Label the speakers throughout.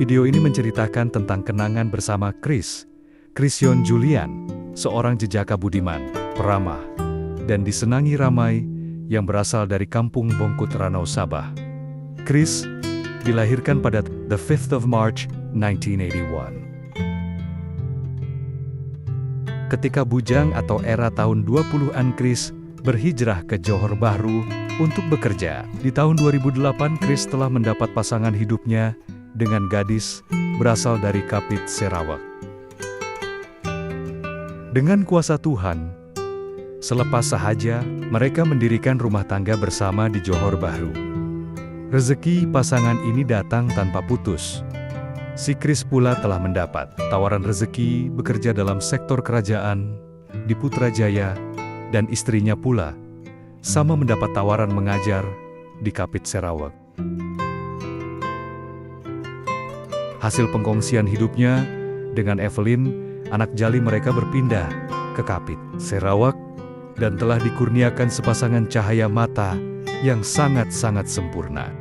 Speaker 1: Video ini menceritakan tentang kenangan bersama Krisyon Julian, seorang jejaka budiman, peramah, dan disenangi ramai yang berasal dari kampung Bongkut Ranau, Sabah. Kris dilahirkan pada the 5th of March 1981. Ketika bujang atau era tahun 20-an, Kris berhijrah ke Johor Bahru untuk bekerja. Di tahun 2008, Kris telah mendapat pasangan hidupnya dengan gadis berasal dari Kapit, Sarawak. Dengan kuasa Tuhan, selepas sahaja, mereka mendirikan rumah tangga bersama di Johor Bahru. Rezeki pasangan ini datang tanpa putus. Si Kris pula telah mendapat tawaran rezeki bekerja dalam sektor kerajaan di Putrajaya, dan istrinya pula sama mendapat tawaran mengajar di Kapit, Sarawak. Hasil pengkongsian hidupnya dengan Evelyn, anak jali mereka berpindah ke Kapit, Sarawak, dan telah dikurniakan sepasangan cahaya mata yang sangat-sangat sempurna.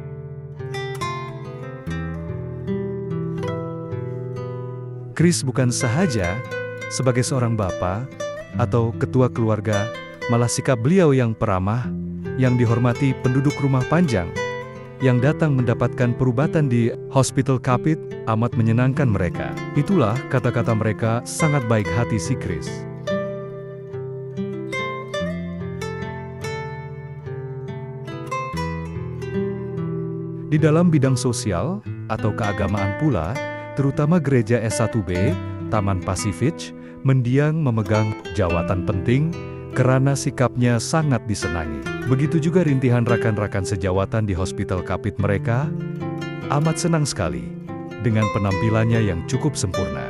Speaker 1: Kris bukan sahaja sebagai seorang bapa atau ketua keluarga, malah sikap beliau yang peramah, yang dihormati penduduk Rumah Panjang, yang datang mendapatkan perubatan di Hospital Kapit, amat menyenangkan mereka. Itulah kata-kata mereka sangat baik hati si Kris. Di dalam bidang sosial atau keagamaan pula, terutama gereja S1B, Taman Pasifik, mendiang memegang jawatan penting karena sikapnya sangat disenangi. Begitu juga rintihan rakan-rakan sejawatan di Hospital Kapit mereka, amat senang sekali dengan penampilannya yang cukup sempurna.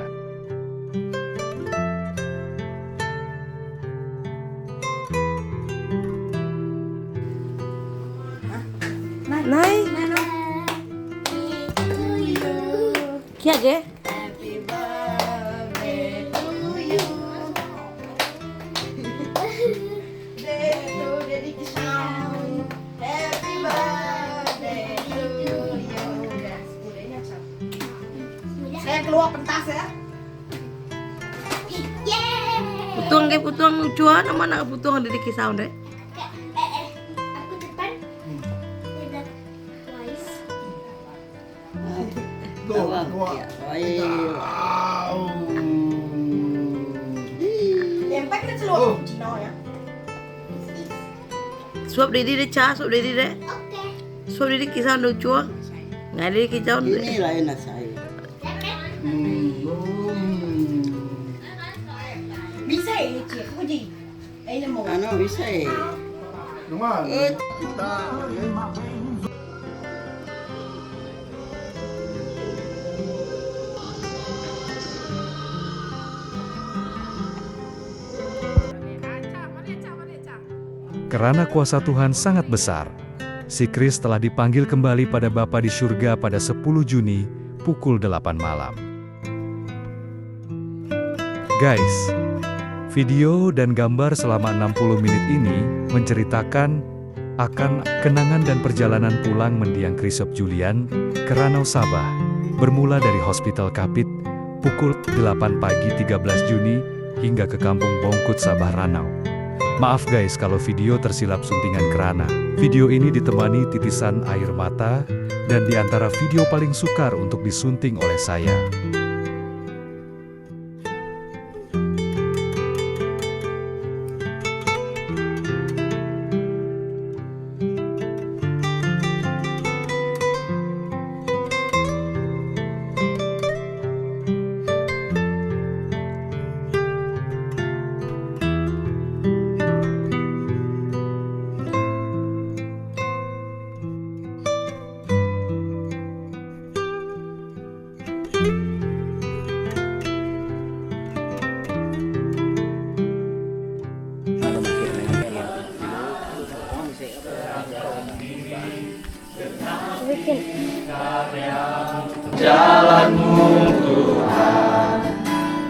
Speaker 2: Nay, क्या गे?
Speaker 3: Happy birthday to you. Day to dedication. Happy birthday to you. Sepuluhnya cap. Saya keluar pentas ya.
Speaker 2: Putuang ke putuang lucuan, mana putuang ada di kisah deh.
Speaker 4: Aku depan. Tidak twice.
Speaker 3: Empat kita seluruh Cina ya.
Speaker 2: Suap didi deh cah, suap didi deh.
Speaker 4: Oke.
Speaker 2: Suap didi kisah lucuan. Nggak ada di kisah deh.
Speaker 5: Inilah enak saya.
Speaker 3: Bisa ya cik, puji. Ini mau.
Speaker 5: Ano bisa eh.
Speaker 1: Karena kuasa Tuhan sangat besar, si Kris telah dipanggil kembali pada Bapa di surga pada 10 Juni pukul 8 malam. Guys, video dan gambar selama 60 menit ini menceritakan akan kenangan dan perjalanan pulang mendiang Krisyon Julian ke Ranau, Sabah, bermula dari Hospital Kapit pukul 8 pagi 13 Juni hingga ke kampung Bongkut, Sabah, Ranau. Maaf guys kalau video tersilap suntingan kerana. Video ini ditemani titisan air mata dan di antara video paling sukar untuk disunting oleh saya.
Speaker 6: Jalanmu Tuhan,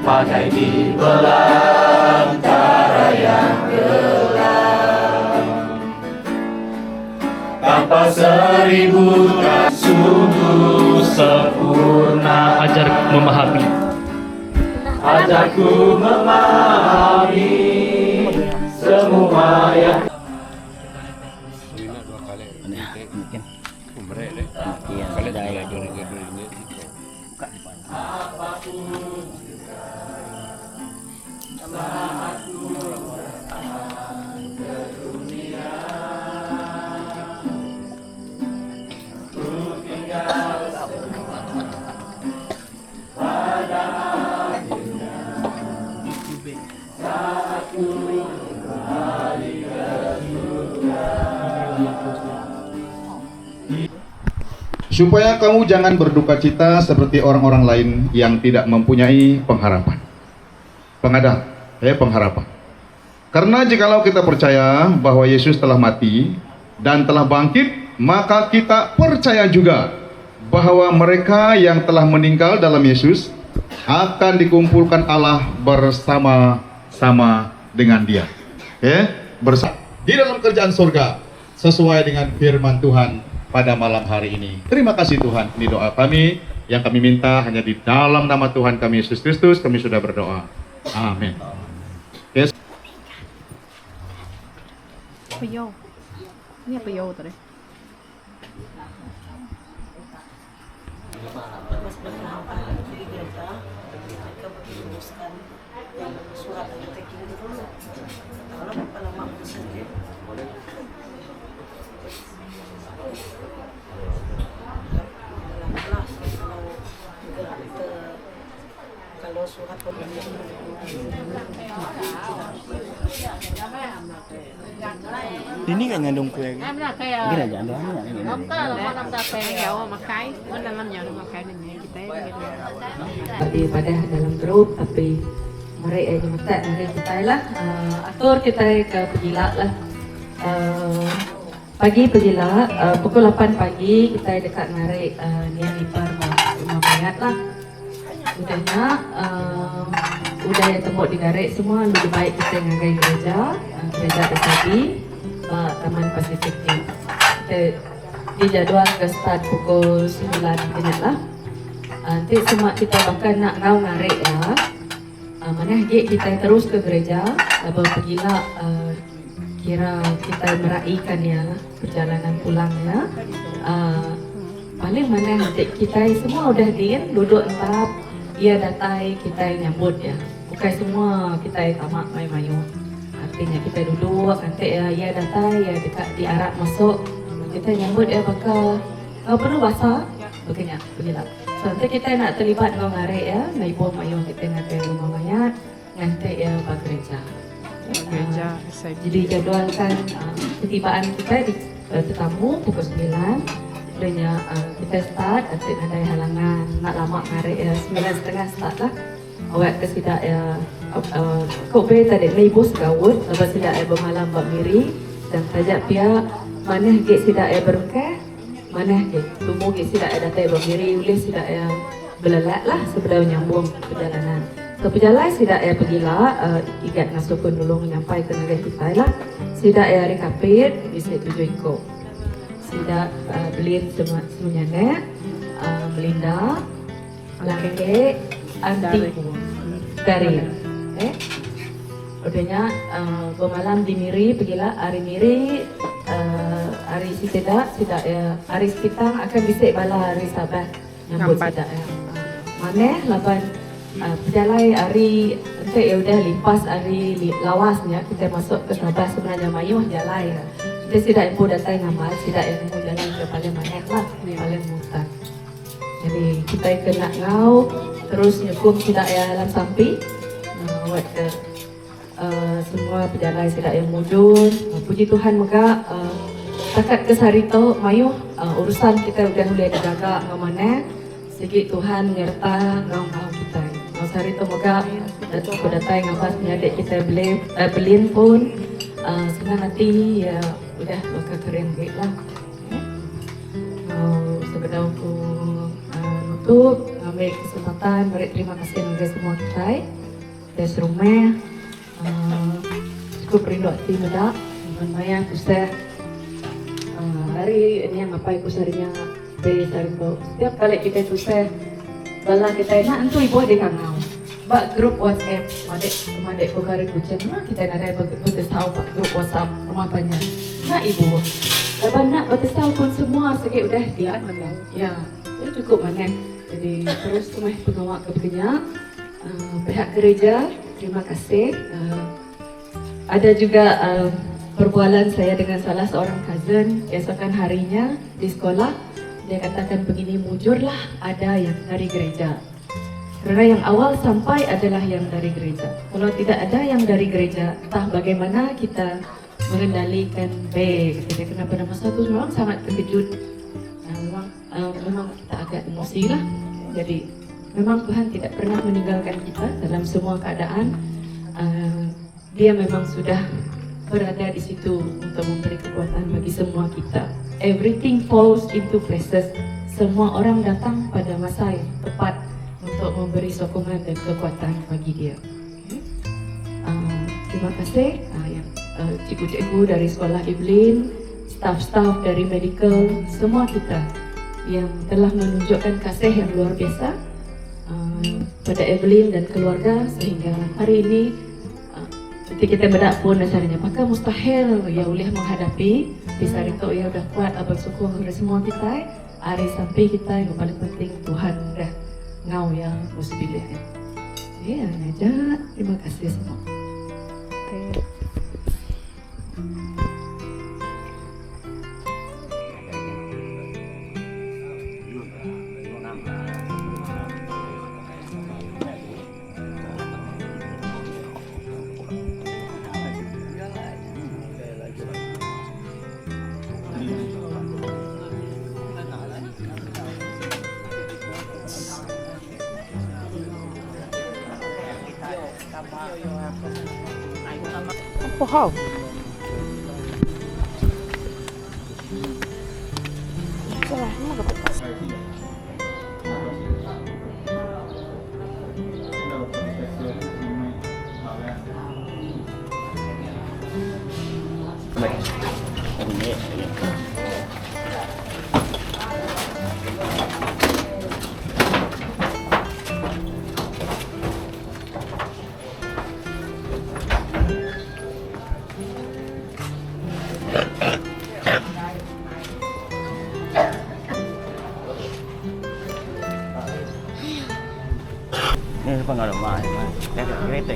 Speaker 6: bagai di belantara yang gelap. Tanpa seribu sungguh sempurna.
Speaker 5: Ajarku memahami.
Speaker 6: Ajarku memahami semua yang
Speaker 7: supaya kamu jangan berduka cita seperti orang-orang lain yang tidak mempunyai pengharapan. Pengharapan. Karena jikalau kita percaya bahwa Yesus telah mati dan telah bangkit, maka kita percaya juga bahwa mereka yang telah meninggal dalam Yesus akan dikumpulkan Allah bersama-sama dengan Dia. Bersama di dalam kerjaan surga sesuai dengan firman Tuhan pada malam hari ini. Terima kasih Tuhan, ini doa kami yang kami minta hanya di dalam nama Tuhan kami Yesus Kristus kami sudah berdoa. Amin. Yes.
Speaker 8: Ini apa yo tadi?
Speaker 2: Kalau surat
Speaker 9: Ini kan ngandung kue.
Speaker 8: Em là cái
Speaker 9: Gini aja ada.
Speaker 8: không có là con ông ta pe kéo mà cái nó đang ăn nhậu mà cái này kita
Speaker 10: daripada dalam grup, tapi mari kita lah atur kita ke pejila lah. Pagi pejila pukul 8 pagi kita dekat narik niat ipar rumah mayat lah. Udahnya udah ya tembok digarek semua lebih baik kita ngagai gereja SAB Taman Pasifik ni. Kita dijadwal ke start pukul 9 minit lah. Nanti semua kita bahkan nak ngau ngarik lah. Mana kita terus ke gereja, lalu pergilah kira kita meraihkan ya perjalanan pulang ya. Paling mana nanti kita semua udah duduk entah ia datai kita nyambut ya. Bukan semua kita tamak mayu-mayu. Artinya kita duduk nanti ia datai ya dekat diarak masuk kita nyambut ya bakal perlu bahasa begini beginilah. So, nanti kita nak terlibat dengan ngarik ya, naibu mayu kita nak ke rumah mayat nanti ya bak gereja. Jadi jadwalkan ketibaan kita di tetamu pukul 9. Adanya kita start, nanti ada halangan nak lama ngarik ya 9:30 start lah. Awak kesidak ya kobe tadi naibu segawut, lepas sidak ya bermalam bak miri dan tajak pia mana gek sidak ya berengkeh, mana gek tumbuh gek sidak ya datai bak miri, boleh sidak ya belalat lah sebelum nyambung perjalanan. So perjalanan sidak ya pergilah ikat nasukun dulu menyampai ke negara kita lah. Sidak ya rekapit bisa tujuh ikut. Sidak beliin semuanya Melinda, Lakeke, Anti, dari. Udahnya bermalam di Miri, pergilah hari Miri, hari sidak ya hari kita akan bisa bala hari Sabah nyambut sidak ya. Mana lapan perjalanan hari nanti ya udah limpas hari lawasnya kita masuk ke Sabah sebenarnya mayuh jalan ya. Kita tidak ibu datang ngamal, tidak yang mau jalan ke paling banyak lah, paling mutar. Jadi kita kena ngau, terus nyukum tidak ya dalam sampi, buat ke semua perjalanan tidak yang mudun. Puji Tuhan moga takat ke sarito mayu urusan kita udah mulai dijaga ngamana, segi Tuhan menyerta ngau kita. Ngau sarito moga datang ngampas nyadik kita beliin pun. Senang nanti ya udah bakal keren baik lah. Sekedar aku nutup, ambil kesempatan, beri terima kasih kepada semua kita. Dari rumah, cukup rindu hati muda, Maya kusah hari ini yang apa aku sarinya Dari Sariko. Setiap kali kita susah, bala kita nak entu ibu ada kangau. Bak grup WhatsApp, madek pegara kucing, nah kita nak ada betul tahu bak grup WhatsApp rumah banyak. Nak ibu, lepas nak betul tahu pun semua sikit udah dia mana. Ya, itu cukup mana. Jadi terus semua pengawal kebanyak, pihak gereja, terima kasih. Ada juga perbualan saya dengan salah seorang cousin, keesokan harinya di sekolah, dia katakan begini, mujurlah ada yang dari gereja. Karena yang awal sampai adalah yang dari gereja. Kalau tidak ada yang dari gereja, entah bagaimana kita mengendalikan kita kena pada masa itu memang sangat terkejut. Memang kita agak emosi lah. Jadi memang Tuhan tidak pernah meninggalkan kita dalam semua keadaan. Dia memang sudah berada di situ untuk memberi kekuatan bagi semua kita. Everything falls into places. Semua orang datang pada masa yang tepat untuk memberi sokongan dan kekuatan bagi dia. Terima kasih cikgu-cikgu dari sekolah Evelyn, staf-staf dari medical, semua kita yang telah menunjukkan kasih yang luar biasa pada Evelyn dan keluarga sehingga hari ini ketika kita berdak pun acaranya maka mustahil ya boleh menghadapi bisa itu ya udah kuat abang syukur kepada semua kita hari sampai kita yang paling penting Tuhan dah ngau ya musbilih ya aja terima kasih semua.
Speaker 8: Apa hal? Salah, mana dapat?
Speaker 6: Ini pengaruh mah, ya kereta.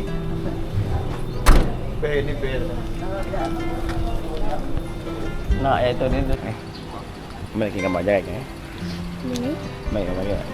Speaker 7: Ini
Speaker 6: Nah, itu ni tu. Mereka gambar jaga kan? Mereka gambar jaga.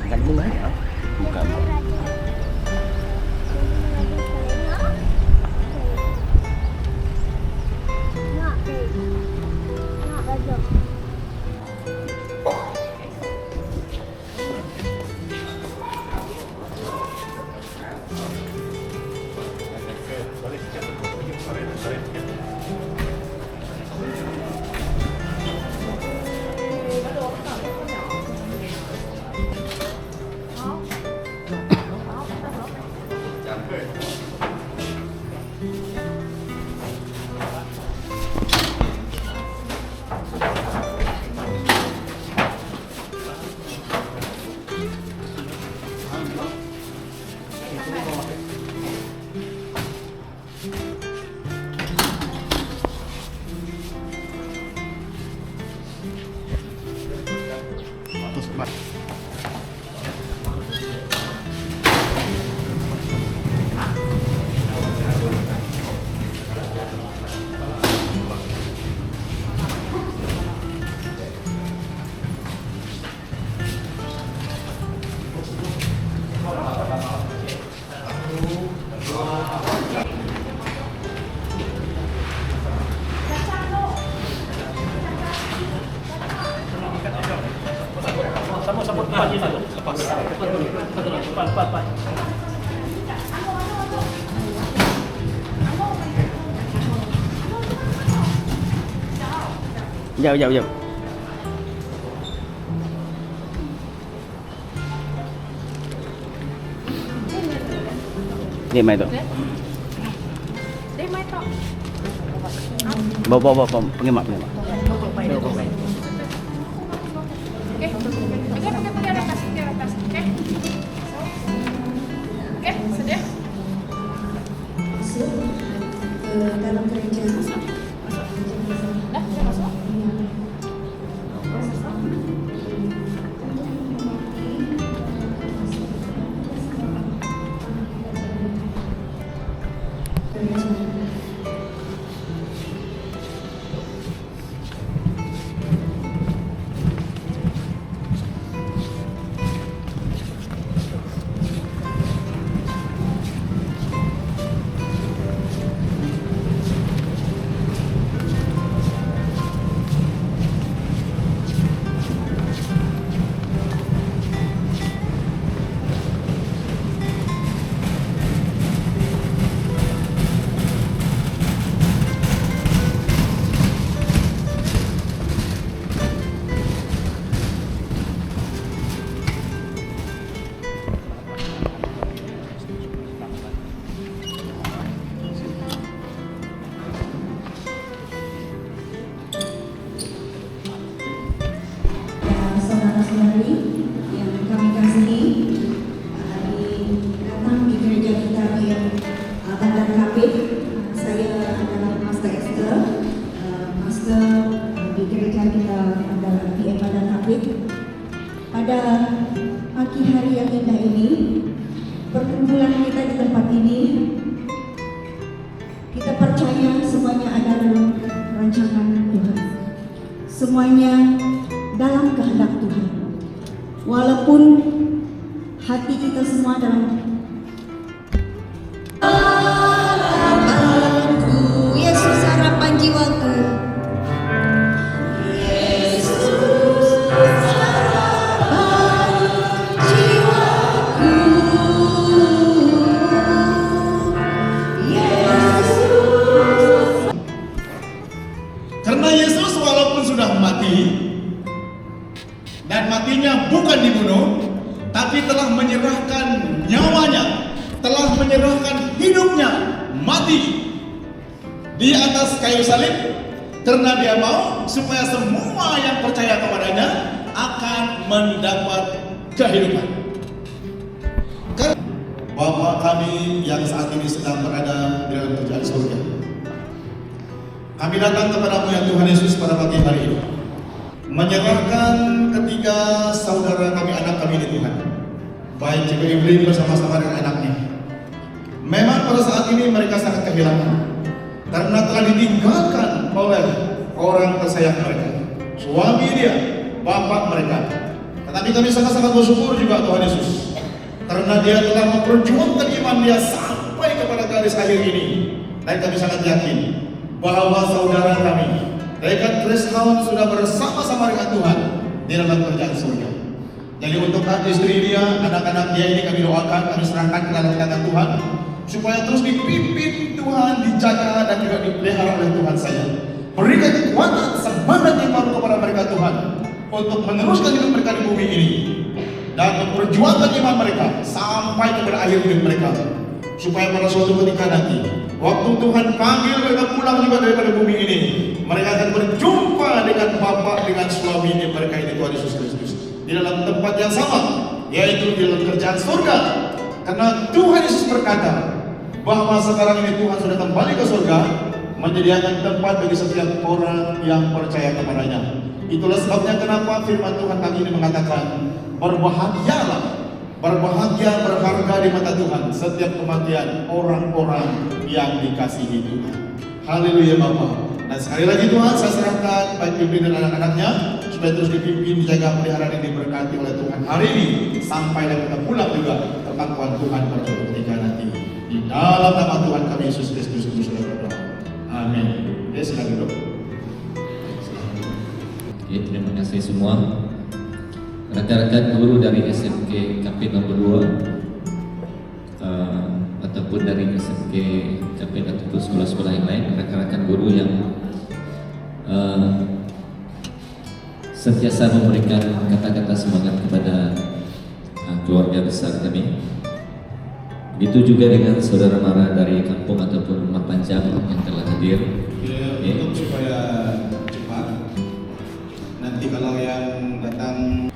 Speaker 6: Bukan bunga ya? Bukan. Cepat. Jauh. Ni mai tu.
Speaker 8: Dia mai tok.
Speaker 6: Bawa pengemak.
Speaker 8: Okey. Pergi atas. Okey. Okey, sedia.
Speaker 3: Masuk ke dalam gereja.
Speaker 8: Dah, dah masuk.
Speaker 3: Saudara-saudari yang kami kasihi, datang di gereja kita di Bandar Kapit. Saya adalah Master Esther, Master di gereja kita adalah PM Bandar Kapit. Pada pagi hari yang indah ini, perkumpulan kita di tempat ini, kita percaya semuanya adalah rancangan Tuhan. Semuanya dalam kehendak Tuhan. Walaupun hati kita semua dalam Yesus harapan jiwaku. Yesus harapan jiwaku. Yesus.
Speaker 7: Karena Yesus walaupun sudah mati dan matinya bukan dibunuh, tapi telah menyerahkan nyawanya, telah menyerahkan hidupnya mati di atas kayu salib, karena dia mau supaya semua yang percaya kepadanya akan mendapat kehidupan. Bapa kami yang saat ini sedang berada di dalam kerajaan surga, kami datang kepadamu ya Tuhan Yesus pada pagi hari ini, menyerahkan ketiga saudara kami, anak kami ini Tuhan, baik Cikgu Evelyn bersama-sama dengan anaknya. Memang pada saat ini mereka sangat kehilangan karena telah ditinggalkan oleh orang tersayang mereka, suami dia, bapak mereka. Tetapi kami sangat-sangat bersyukur juga Tuhan Yesus, karena dia telah memperjuangkan iman dia sampai kepada garis akhir ini. Dan kami sangat yakin bahwa saudara kami Rekan Grace Hound sudah bersama-sama dengan Tuhan di dalam kerajaan surga. Jadi untuk istri dia, anak-anak dia ini kami doakan, kami serahkan ke dalam tangan Tuhan, supaya terus dipimpin Tuhan, dijaga dan juga dipelihara oleh Tuhan saya. Berikan kekuatan, semangat yang baru kepada mereka Tuhan, untuk meneruskan hidup mereka di bumi ini dan memperjuangkan iman mereka sampai kepada akhir hidup mereka, supaya pada suatu ketika nanti waktu Tuhan panggil mereka pulang juga daripada bumi ini, mereka akan berjumpa dengan Bapa, dengan suami mereka ini, Tuhan Yesus Kristus, di dalam tempat yang sama, yaitu di dalam kerajaan surga. Karena Tuhan Yesus berkata bahwa sekarang ini Tuhan sudah kembali ke surga, menyediakan tempat bagi setiap orang yang percaya kepadanya. Itulah sebabnya kenapa firman Tuhan pagi ini mengatakan, berbahagialah, berbahagia, berharga di mata Tuhan setiap kematian orang-orang yang dikasihi Tuhan. Haleluya Bapa. Dan sekali lagi Tuhan, saya serahkan baik pimpin dan anak-anaknya, supaya terus dipimpin, dijaga, pelihara, dan diberkati oleh Tuhan hari ini, sampai dan kita pulang juga ke pangkuan Tuhan pada suatu ketika nanti. Di dalam nama Tuhan kami Yesus Kristus itu sudah berdoa. Amin. Oke, silakan duduk.
Speaker 5: Oke, terima kasih semua. Rekan-rekan guru dari SMK KP nomor 2 maupun dari SMK Capek ataupun sekolah-sekolah yang lain, rekan-rekan guru yang sentiasa memberikan kata-kata semangat kepada keluarga besar kami. Begitu juga dengan saudara Mara dari kampung ataupun rumah panjang yang telah hadir.
Speaker 9: Untuk supaya cepat, nanti kalau yang datang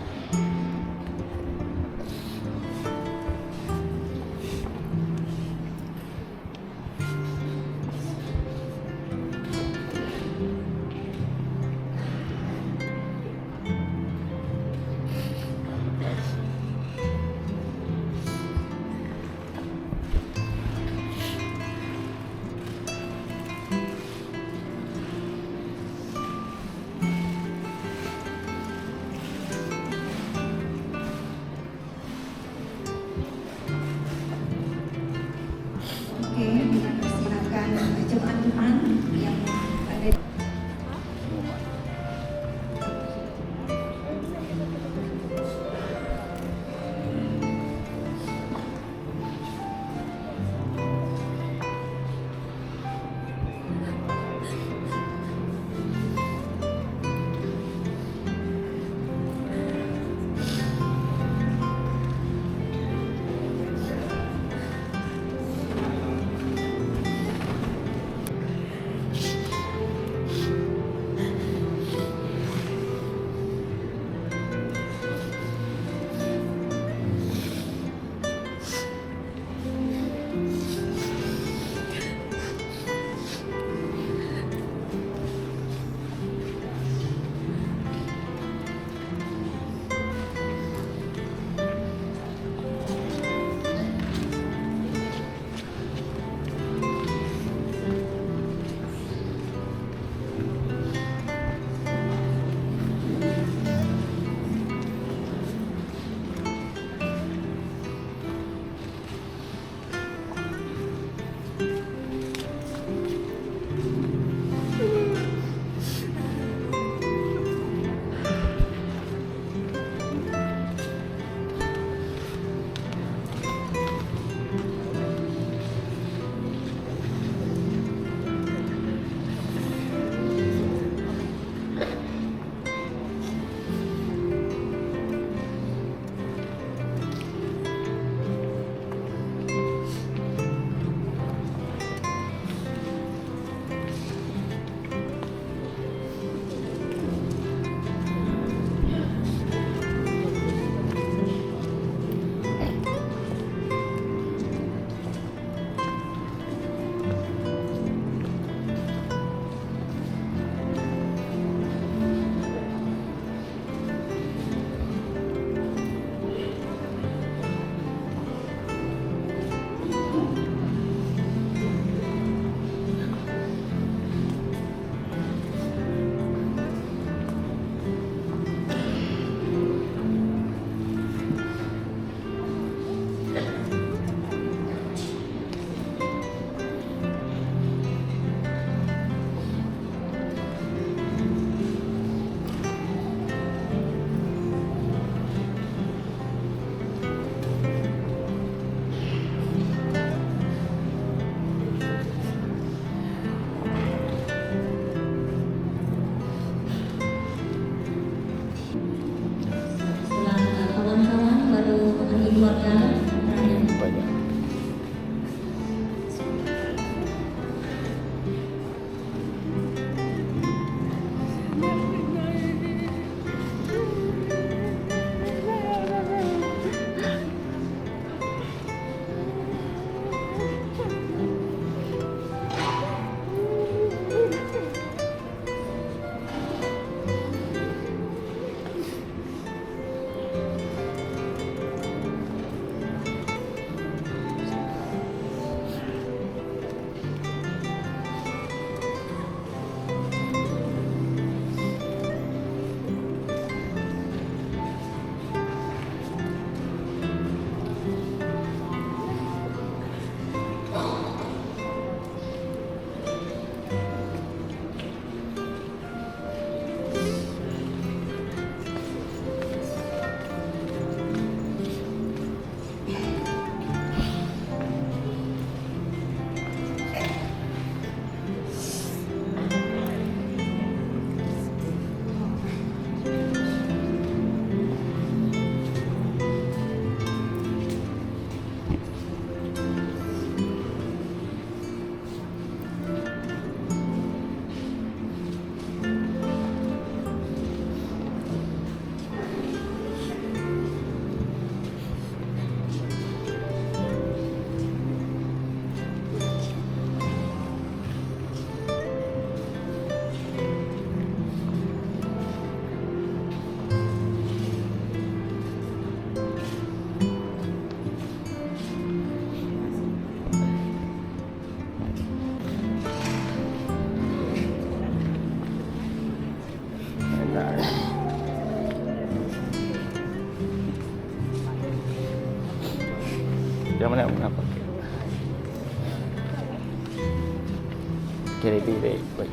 Speaker 6: Yang mana apa? Kiri kiri. Baik.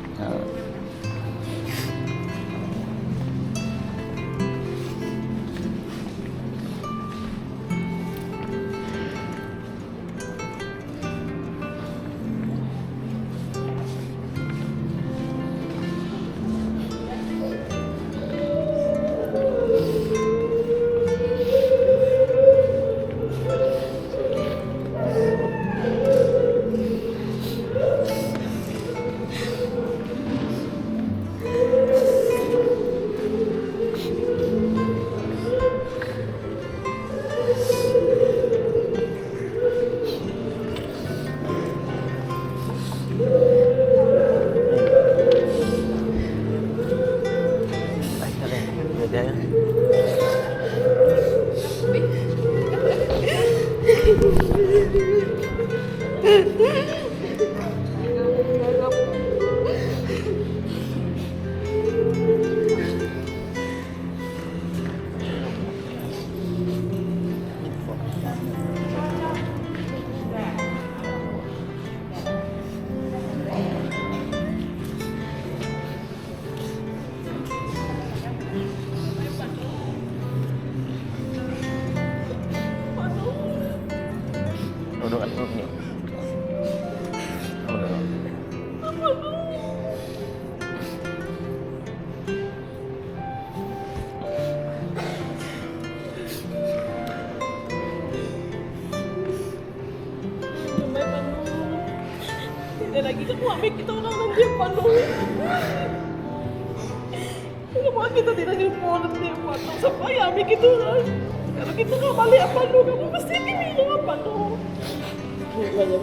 Speaker 6: Duduk kan duduk ni.
Speaker 8: Tidak lagi semua ambil kita orang nanti Panu. Semua kita tidak jumpa nanti Panu. Sampai ambil kita orang. Kalau kita nak balik Panu, kamu mesti kini Panu.
Speaker 6: Aduh,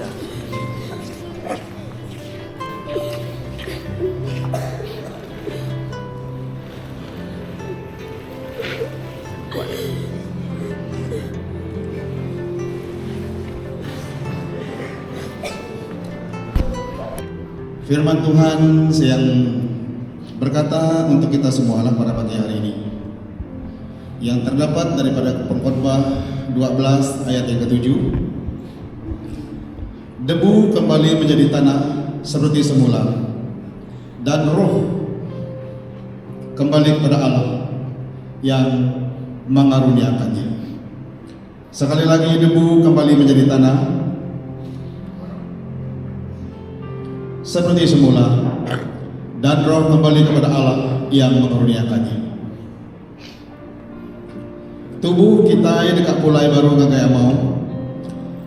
Speaker 6: dah.
Speaker 9: Firman Tuhan yang berkata untuk kita semua pada pagi hari ini, yang terdapat daripada Pengkhotbah 12 ayat yang ke-7. Debu kembali menjadi tanah seperti semula, dan roh kembali kepada Allah yang mengaruniakannya. Sekali lagi, debu kembali menjadi tanah seperti semula, dan roh kembali kepada Allah yang mengaruniakannya. Tubuh kita yang dekat pulai baru ngagai mau,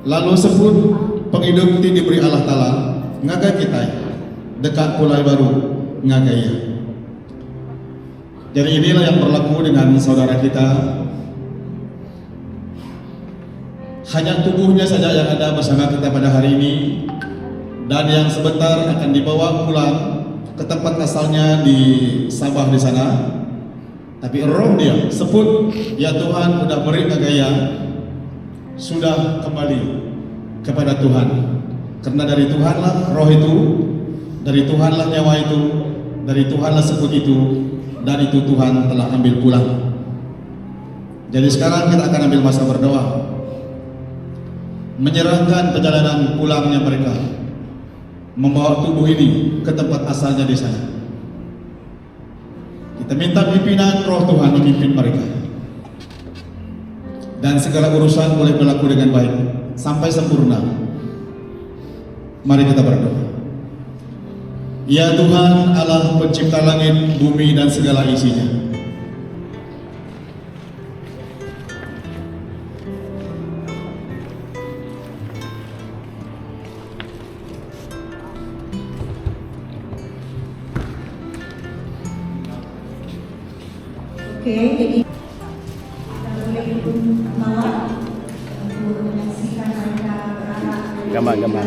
Speaker 9: lalu sebut penghidup ti diberi Allah Ta'ala ngagai kita dekat pulai baru ngagai ya. Jadi inilah yang berlaku dengan saudara kita. Hanya tubuhnya saja yang ada bersama kita pada hari ini, dan yang sebentar akan dibawa pulang ke tempat asalnya di Sabah di sana. Tapi roh dia sebut, ya Tuhan udah beri gaya, sudah kembali kepada Tuhan. Karena dari Tuhanlah roh itu, dari Tuhanlah nyawa itu, dari Tuhanlah sebut itu, dan itu Tuhan telah ambil pulang. Jadi sekarang kita akan ambil masa berdoa, menyerahkan perjalanan pulangnya mereka, membawa tubuh ini ke tempat asalnya di sana. Kita minta pimpinan roh Tuhan memimpin mereka, dan segala urusan boleh berlaku dengan baik sampai sempurna. Mari kita berdoa. Ya Tuhan Allah pencipta langit, bumi dan segala isinya,
Speaker 3: jadi kita boleh pun bawa untuk menyaksikan mereka beranak.
Speaker 6: Gambar-gambar.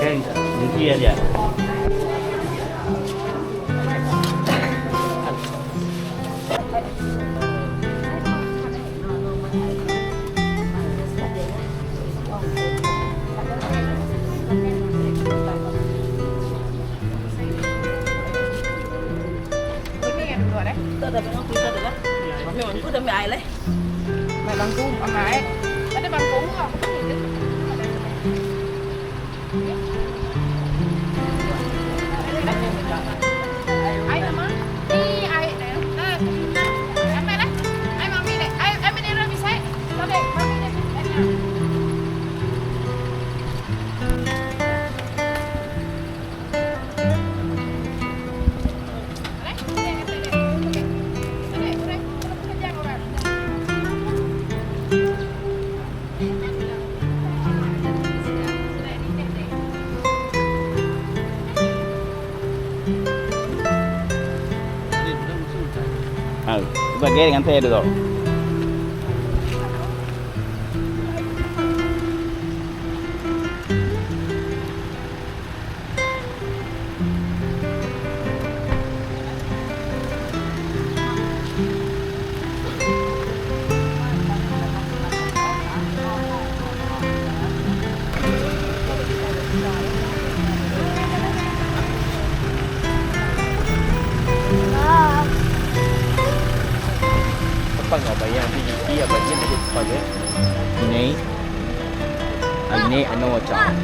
Speaker 6: Kan rugi aja.
Speaker 8: Memang udah mẹ ai lấy mẹ bằng cung bằng ai ada bằng cung không ai nama đi ai này em đây đấy ai mang đi này em đi ra đi xe tao đây mang đi đây
Speaker 6: Bagi dengan saya dulu. Apa nggak bayar dia bagian dari sebagai ini anu macam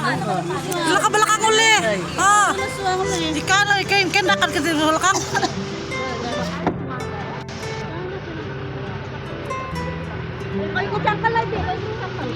Speaker 8: Dila ka belakang uli. Ah. Jika na kain dakan ke belakang.
Speaker 4: Kayo ko sangkal lagi, kayo ko sangkal.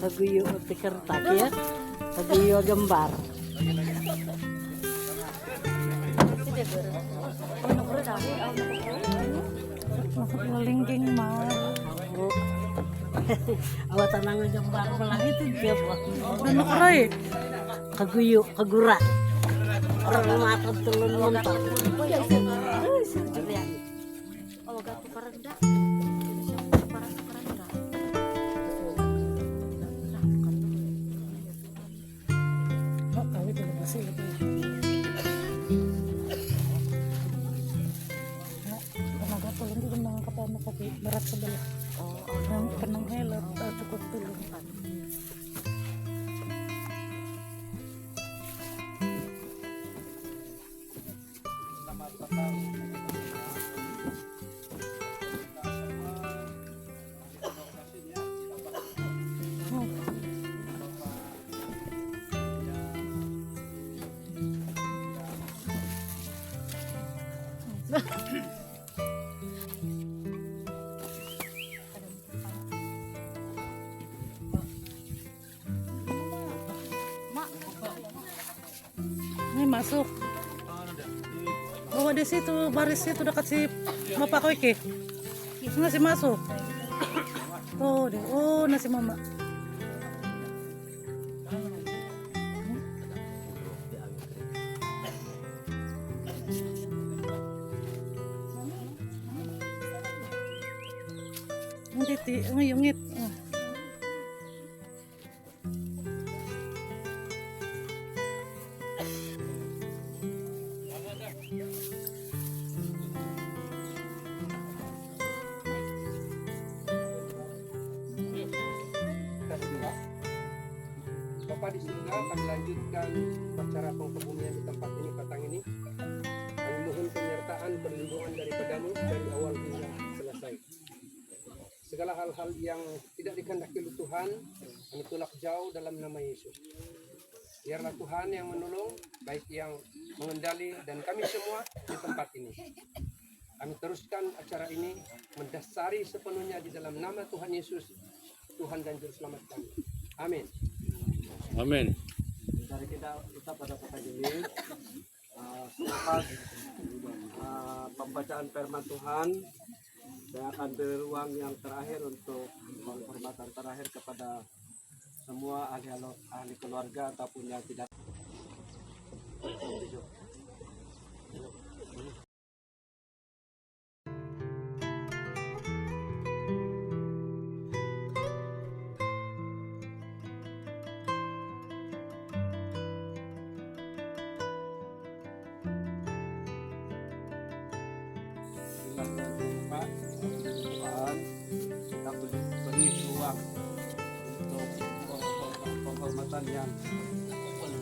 Speaker 11: Kaguyo tikar taki ya, kaguyo gambar. Lingging mah. Awak tanang gambar malang itu dia buat.
Speaker 8: Ano kay?
Speaker 11: Kaguyo, kagura. Orang makan telur mentah. Oh, gato paranda.
Speaker 8: Berat sebelah. Yang penang helot cukup tulung. Ini masuk. Oh, di situ baris situ dekat si Bapak Koike. Nasi masuk. Oh, deh. Oh, nasi mama.
Speaker 11: Ngiyungit.
Speaker 12: Bapak di surga akan melanjutkan upacara pengkebumian di tempat ini petang ini. Kami mohon penyertaan perlindungan daripadamu dari awal hingga selesai. Segala hal-hal yang tidak dikehendaki oleh Tuhan, kami tolak jauh dalam nama Yesus. Biarlah Tuhan yang menolong, baik yang mengendali dan kami semua di tempat ini. Kami teruskan acara ini mendasari sepenuhnya di dalam nama Tuhan Yesus, Tuhan dan Juru Selamat kami. Amin.
Speaker 6: Amin.
Speaker 12: Dari kita pada petang ini, selepas pembacaan firman Tuhan, saya akan beri ruang yang terakhir untuk penghormatan terakhir kepada semua ahli keluarga ataupun yang tidak. Kita beri ruang untuk penghormatan yang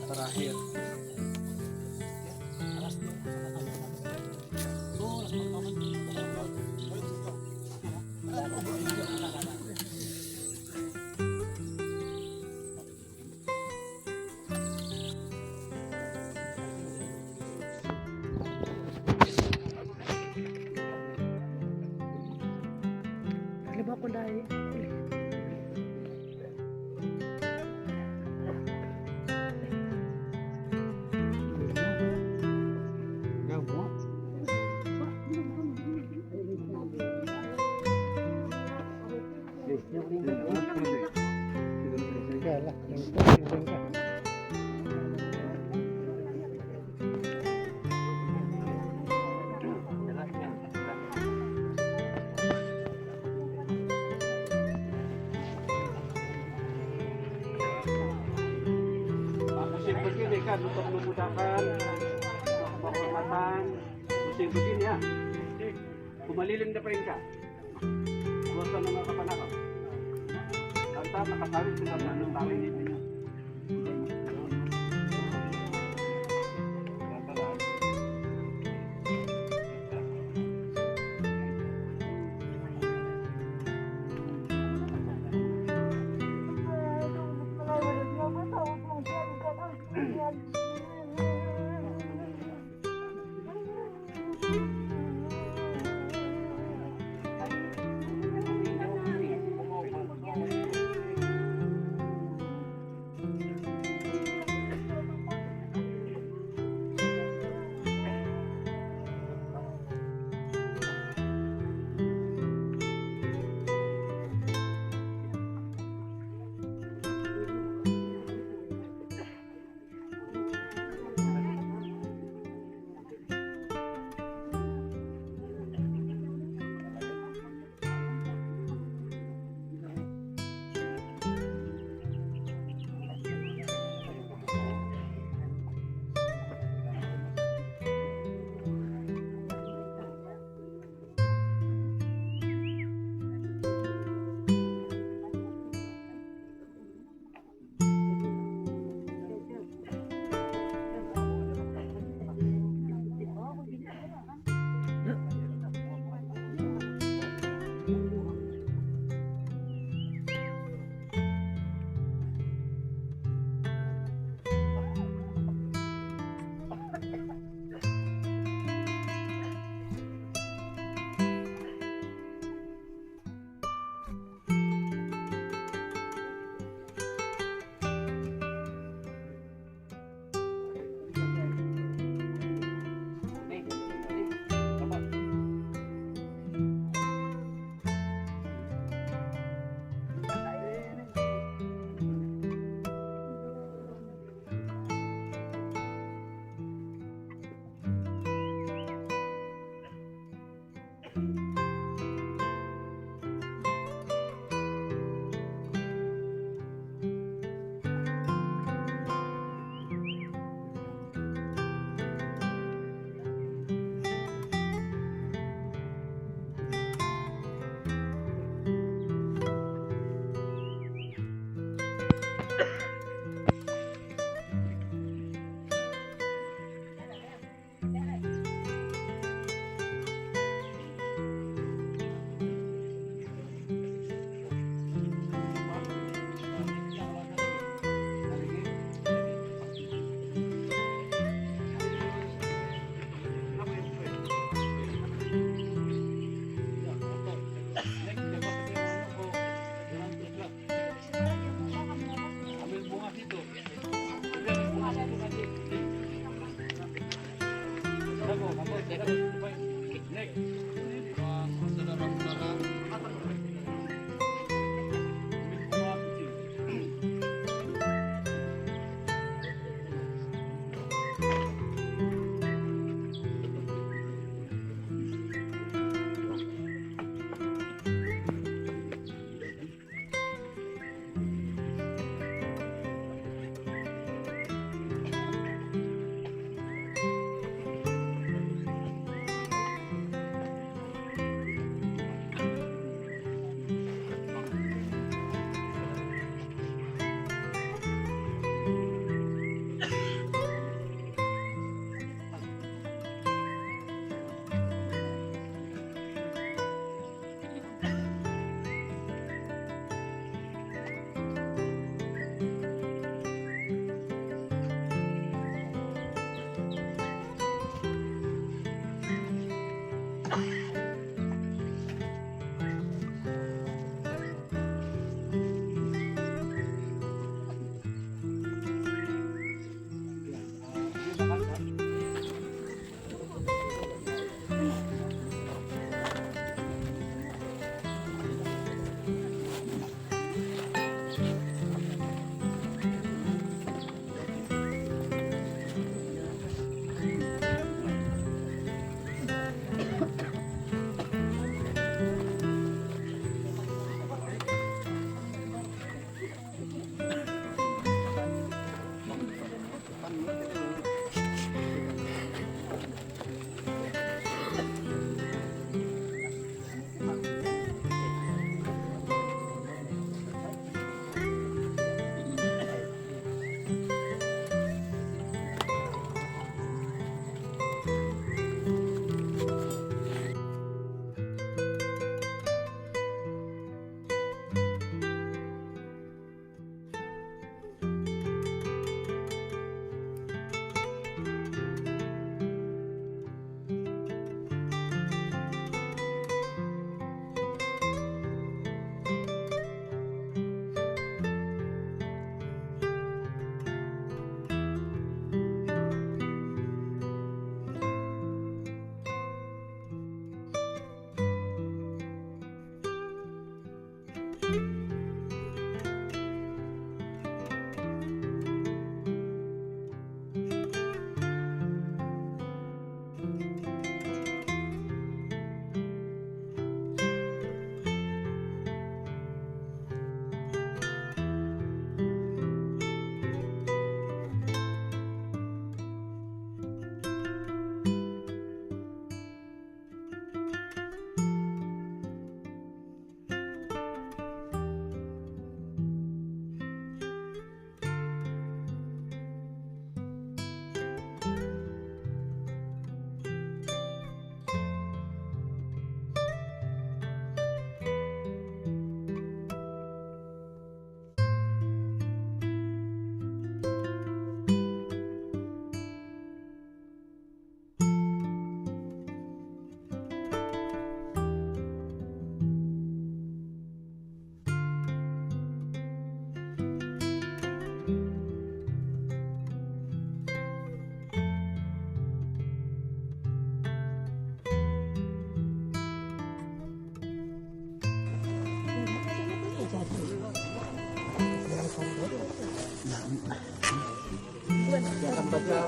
Speaker 12: terakhir. Musim begini kan untuk memudahkan penghormatan, musim begini ya. Kumaliling na pa rin ka. Kuwasa na mga kapanakaw. Kanta, nakasawit sila sa anong tawin nito.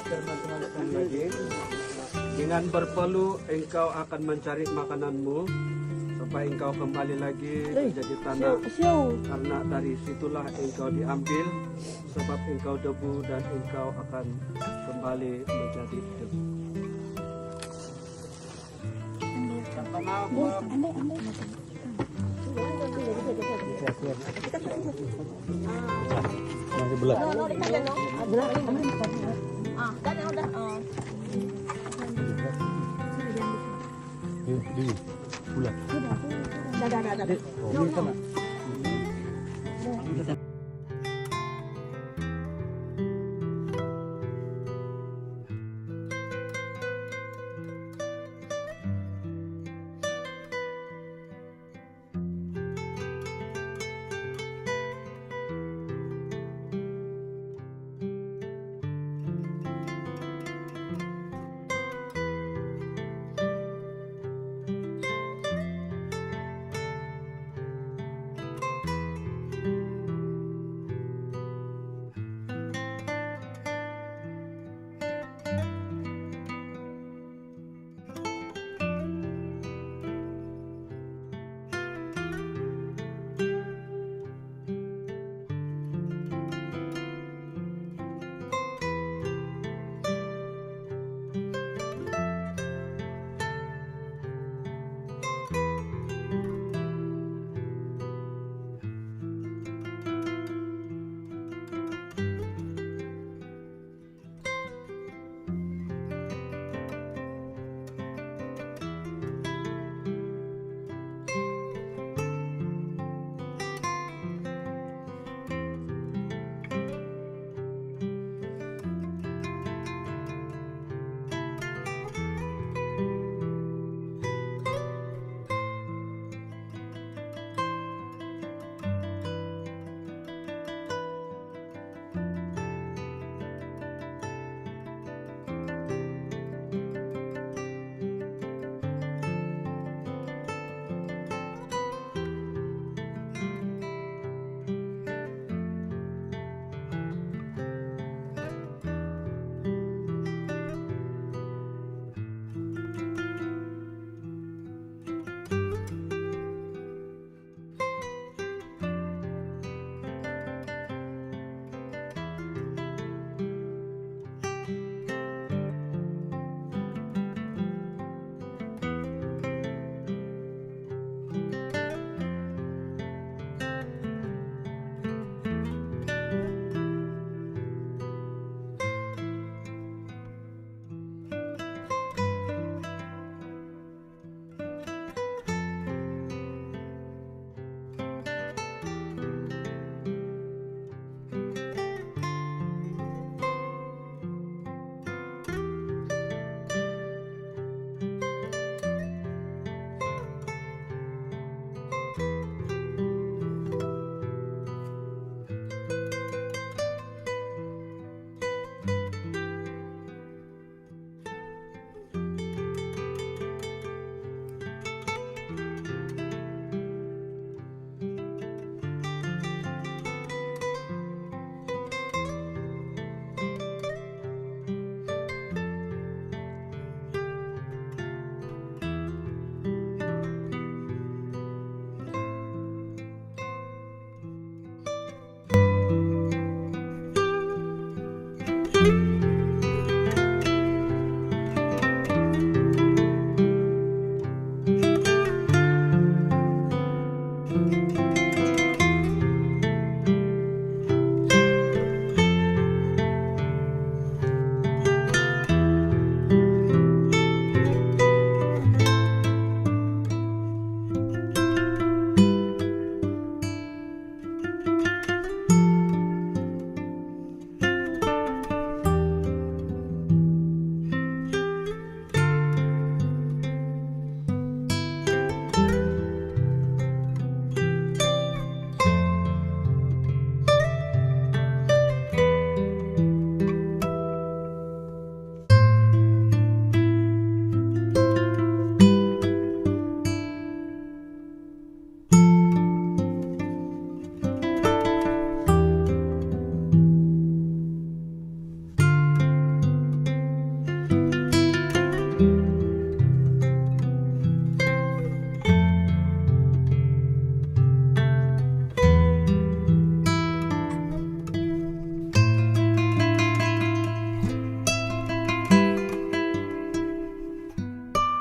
Speaker 12: firman Tuhan sekali lagi. Dengan berpeluh engkau akan mencari makananmu sampai engkau kembali lagi menjadi tanah. Karena dari situlah engkau diambil, sebab engkau debu dan engkau akan kembali menjadi debu.
Speaker 6: Masih belah. Di bulan. Oh, ini sama.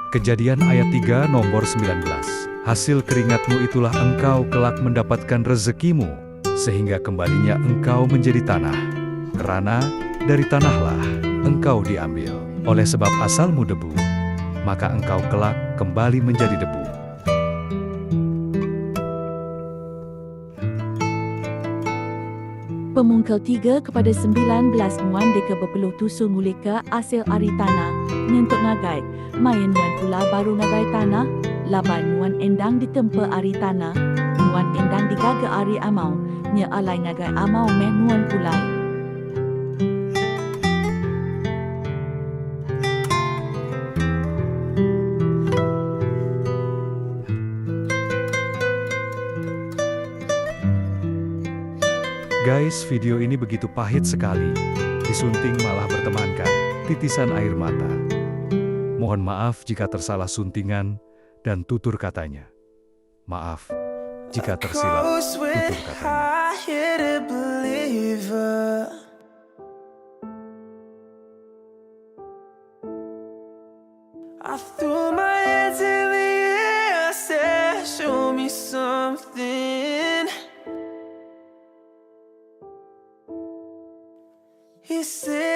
Speaker 1: Kejadian ayat 3 nomor 19. Hasil keringatmu itulah engkau kelak mendapatkan rezekimu, sehingga kembalinya engkau menjadi tanah. Kerana dari tanahlah engkau diambil. Oleh sebab asalmu debu, maka engkau kelak kembali menjadi debu.
Speaker 13: Pemungkal 3 kepada 19 muan deka berpeluh tusu ngulika asil ari tanah nyentuk ngagai. Main muan pula baru ngagai tanah, laban muan endang ditempa ari tanah, muan endang digaga ari amau, nya alai ngagai amau meh muan pulai.
Speaker 1: Guys, video ini begitu pahit sekali. Disunting malah bertemankan titisan air mata. Mohon maaf jika tersalah suntingan dan tutur katanya. Maaf jika tersilap tutur katanya.
Speaker 14: I threw my hands in the air, said, show me something. He said